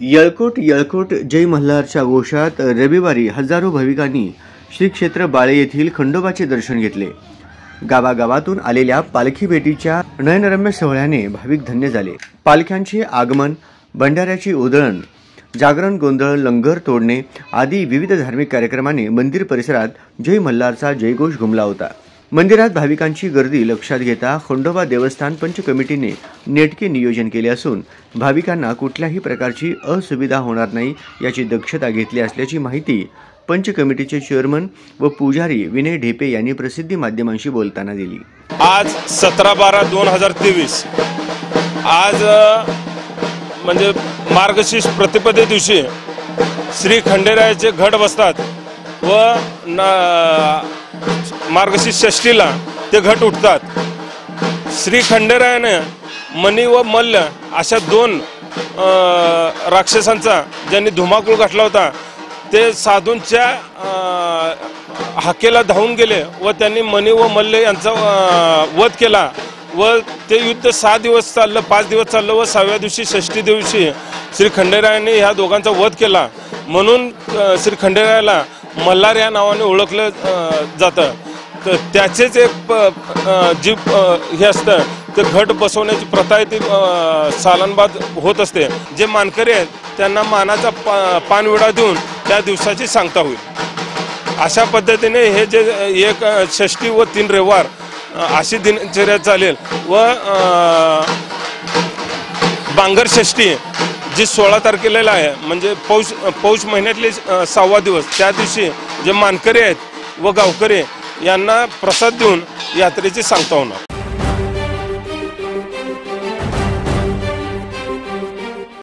येळकोट येळकोट जय मल्हारच्या घोषात रविवारी हजारो भाविकांनी श्री क्षेत्र बाळे येथील खंडोबाचे दर्शन घेतले। गावागावातून आलेल्या पालखी भेटीच्या नयनरम्य सोहळ्याने भाविक धन्य झाले। पालख्यांचे आगमन, भंडाऱ्याची उधळण, जागरण गोंधळ, लंगर तोडणे आदी विविध धार्मिक कार्यक्रमांनी मंदिर परिसरात जय मल्हारचा जयघोष घुमला होता। मंदिरात भाविकांची गर्दी लक्षात घेता खंडोबा देवस्थान पंच कमिटीने नेटके नियोजन केले असून भाविकांना कुठल्याही प्रकारची असुविधा होणार नाही याची दक्षता घेतली असल्याची माहिती पंच कमिटीचे चेअरमन व पुजारी विनय ढेपे यांनी प्रसिद्धी माध्यमांशी बोलताना दिली। आज 17/12/2023 आज म्हणजे मार्गशीर्ष प्रतिपदे दिवशी श्री खंडेरायाचे घट बसतात व मार्गशीर्ष षष्ठीला ते घट उठतात। श्री खंडेरायाने मणी व मल्ल अशा दोन राक्षसांचा ज्यांनी धुमाकूळ घातला होता ते साधूंच्या हाकेला धावून गेले व त्यांनी मणी व मल्ल यांचा वध केला व ते युद्ध 6 दिवस चाललं, 5 दिवस चाललं व 6व्या दिवशी षष्ठी दिवशी श्री खंडेरायाने ह्या दोघांचा वध केला। म्हणून श्री खंडेरायाला मल्हार या नावाने ओळखलं जातं। तर त्याचेच एक जी हे असतं ते घट बसवण्याची प्रथा आहे ती सालांबाद होत असते। जे मानकरी आहेत त्यांना मानाचा पानविडा देऊन त्या दिवसाची सांगता होईल। अशा पद्धतीने हे जे एक षष्ठी व 3 रविवार अशी दिनचर्या चालेल व बांगर षष्ठी जी 16 तारखेला आहे म्हणजे पौष महिन्यातले 6वा दिवस, त्या दिवशी जे मानकरी आहेत व गावकरी यांना प्रसाद देऊन यात्रेची सांगता होणार।